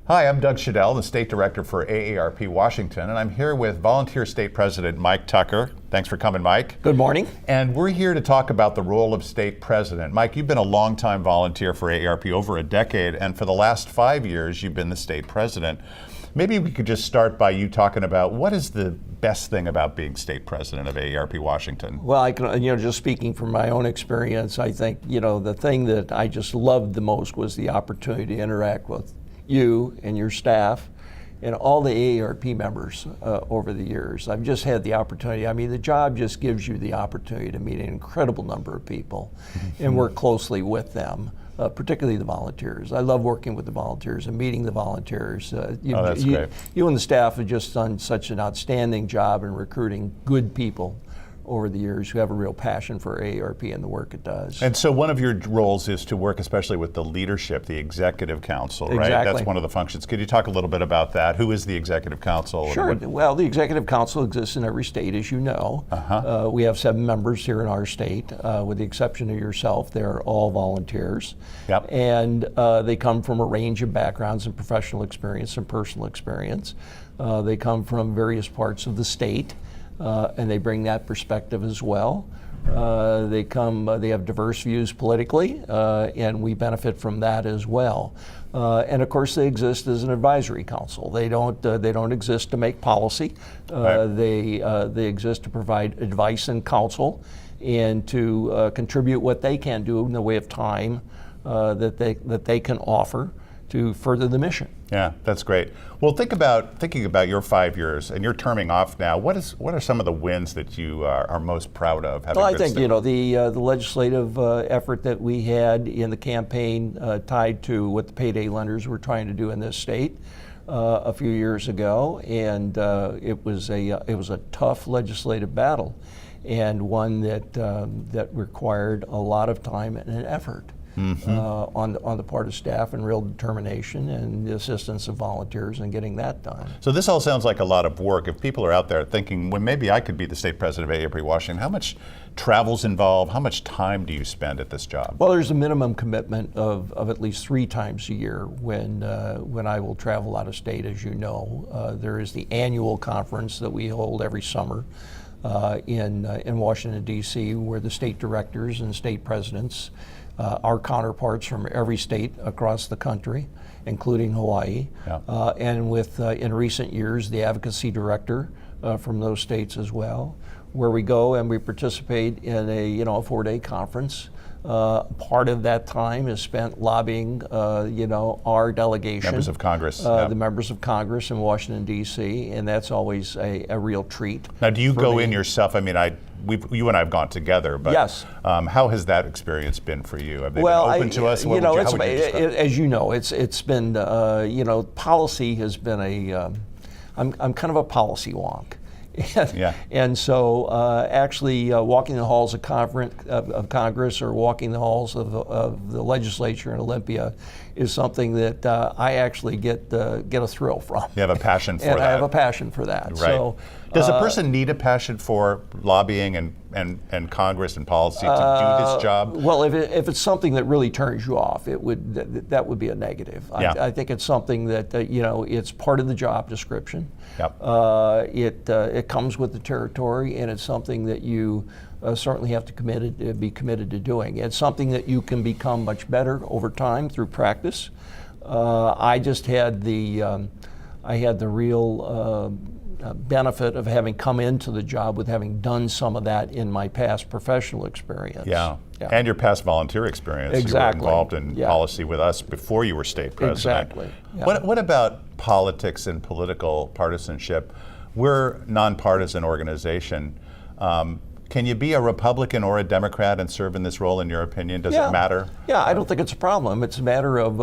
Hi, I'm Doug Shadell, the State Director for AARP Washington, and I'm here with Volunteer State President Mike Tucker. Thanks for coming, Mike. Good morning. And we're here to talk about the role of State President. Mike, you've been a longtime volunteer for AARP, over a decade, and for the last 5 years, you've been the State President. Maybe we could just start by you talking about what is the best thing about being State President of AARP Washington? Well, I can, just speaking from my own experience, I think, the thing that I just loved the most was the opportunity to interact with you and your staff and all the AARP members over the years. I've just had the opportunity. I mean, the job just gives you the opportunity to meet an incredible number of people and work closely with them. Particularly the volunteers. I love working with the volunteers and meeting the volunteers. That's great. You and the staff have just done such an outstanding job in recruiting good people over the years who have a real passion for AARP and the work it does. And so one of your roles is to work especially with the leadership, the Executive Council, right? Exactly. That's one of the functions. Could you talk a little bit about that? Who is the Executive Council? Sure. Well, the Executive Council exists in every state, as you know. We have 7 members here in our state. With the exception of yourself, they're all volunteers. Yep. And they come from a range of backgrounds and professional experience and personal experience. They come from various parts of the state. And they bring that perspective as well. They have diverse views politically, and we benefit from that as well. And of course, they exist as an advisory council. They don't exist to make policy. Right. They exist to provide advice and counsel, and to contribute what they can do in the way of time that they can offer to further the mission. Yeah, that's great. Well, thinking about your 5 years, and you're terming off now. What are some of the wins that you are most proud of? Well, I think the legislative effort that we had in the campaign tied to what the payday lenders were trying to do in this state a few years ago, and it was a tough legislative battle, and one that required a lot of time and effort. On the part of staff, and real determination and the assistance of volunteers in getting that done. So this all sounds like a lot of work. If people are out there thinking, well, maybe I could be the State President of AARP Washington, how much travel's involved? How much time do you spend at this job? Well, there's a minimum commitment of at least 3 times a year when I will travel out of state, as you know. There is the annual conference that we hold every summer in Washington, D.C., where the state directors and state presidents, our counterparts from every state across the country, including Hawaii, and with in recent years the advocacy director from those states as well, where we go and we participate in a 4-day conference. Part of that time is spent lobbying, our delegation, members of Congress, the members of Congress in Washington D.C., and that's always a real treat. Now, do you go in yourself? I mean, you and I have gone together, but yes. How has that experience been for you? Have they been open to us? As you know, it's been policy has been I'm kind of a policy wonk. And so actually walking the halls of Congress or walking the halls of the legislature in Olympia is something that I actually get a thrill from. You have a passion for that. And I have a passion for that. Right. So, does a person need a passion for lobbying and Congress and policy to do this job? Well, if it's something that really turns you off, that would be a negative. I think it's something that it's part of the job description. Yep. It comes with the territory, and it's something that you certainly have to be committed to doing. It's something that you can become much better over time through practice. I just had the real benefit of having come into the job with having done some of that in my past professional experience. Yeah. And your past volunteer experience. Exactly. You were involved in policy with us before you were state president. Exactly. Yeah. What about politics and political partisanship? We're a nonpartisan organization. Can you be a Republican or a Democrat and serve in this role, in your opinion? Does it matter? Yeah, I don't think it's a problem. It's a matter of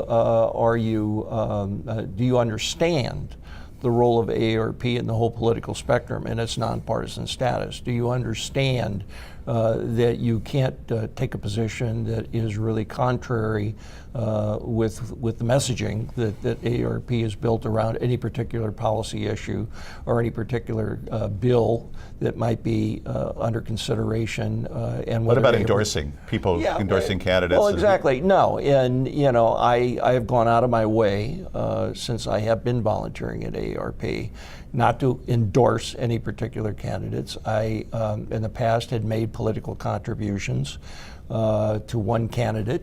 do you understand the role of AARP in the whole political spectrum and its nonpartisan status? Do you understand that you can't take a position that is really contrary with the messaging that AARP is built around any particular policy issue or any particular bill that might be under consideration. And what about endorsing people, endorsing candidates? Well, exactly. No, and I have gone out of my way since I have been volunteering at AARP not to endorse any particular candidates. I, in the past, had made political contributions to one candidate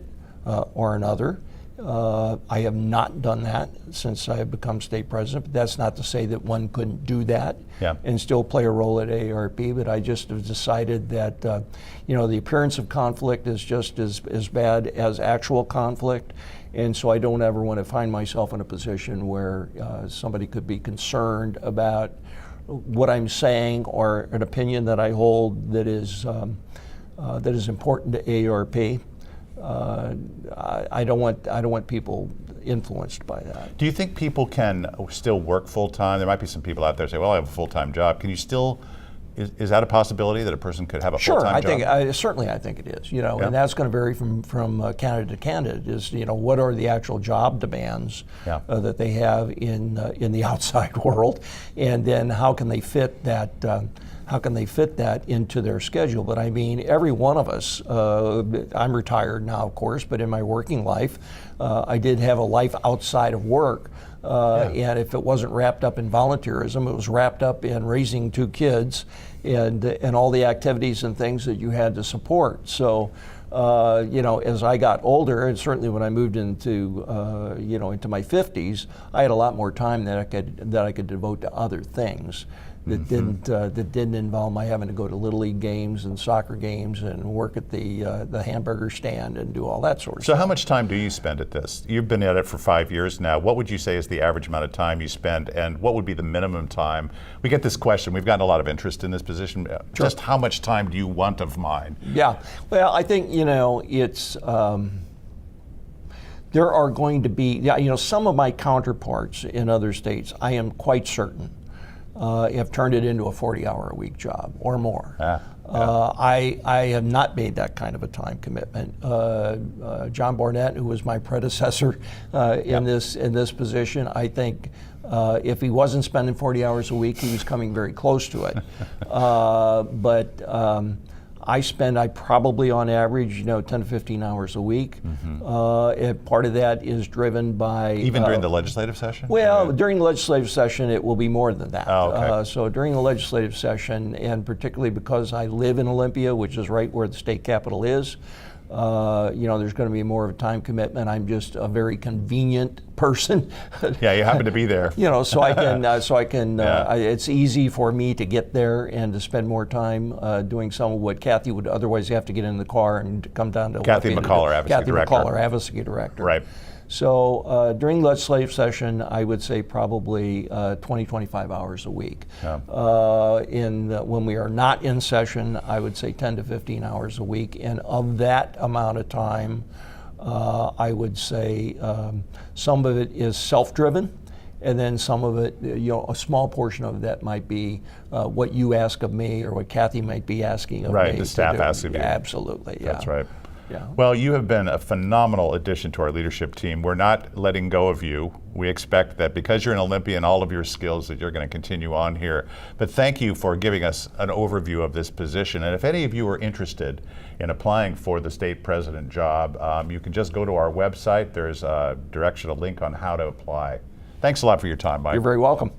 or another. I have not done that since I have become state president, but that's not to say that one couldn't do that and still play a role at AARP, but I just have decided that the appearance of conflict is just as bad as actual conflict, and so I don't ever want to find myself in a position where somebody could be concerned about what I'm saying or an opinion that I hold that is important to AARP. I don't want people influenced by that. Do you think people can still work full time? There might be some people out there who say, "Well, I have a full-time job." Can you still? Is that a possibility that a person could have a full-time job? Sure, certainly I think it is. And that's going to vary from candidate to candidate. Is what are the actual job demands that they have in the outside world, and then how can they fit that? How can they fit that into their schedule? But I mean, every one of us, I'm retired now, of course, but in my working life, I did have a life outside of work. And if it wasn't wrapped up in volunteerism, it was wrapped up in raising two kids and all the activities and things that you had to support. So, as I got older, and certainly when I moved into my 50s, I had a lot more time that I could devote to other things that didn't involve my having to go to Little League games and soccer games and work at the hamburger stand and do all that sort of stuff. So how much time do you spend at this? You've been at it for 5 years now. What would you say is the average amount of time you spend, and what would be the minimum time? We get this question. We've gotten a lot of interest in this position. Sure. Just how much time do you want of mine? Yeah. Well, I think, it's... there are going to be, some of my counterparts in other states, I am quite certain, have turned it into a 40-hour-a-week job or more. I have not made that kind of a time commitment. John Barnett, who was my predecessor in this position, I think if he wasn't spending 40 hours a week, he was coming very close to it. But I probably on average, 10 to 15 hours a week. And part of that is driven by... Even during the legislative session? Well, during the legislative session, it will be more than that. Oh, okay. So during the legislative session, and particularly because I live in Olympia, which is right where the state capitol is, there's going to be more of a time commitment. I'm just a very convenient person. Yeah, you happen to be there. So I can. It's easy for me to get there and to spend more time doing some of what Kathy would otherwise have to get in the car and come down to. Kathy McCullough, advocacy director. Right. So during legislative session, I would say probably 20, 25 hours a week. When we are not in session, I would say 10 to 15 hours a week. And of that amount of time, I would say some of it is self-driven, and then some of it, a small portion of that might be what you ask of me or what Kathy might be asking of me. Right, the staff asks of you. Absolutely, yeah. That's right. Yeah. Well, you have been a phenomenal addition to our leadership team. We're not letting go of you. We expect that because you're an Olympian and all of your skills that you're going to continue on here. But thank you for giving us an overview of this position. And if any of you are interested in applying for the state president job, you can just go to our website. There's a link on how to apply. Thanks a lot for your time, Mike. You're very welcome.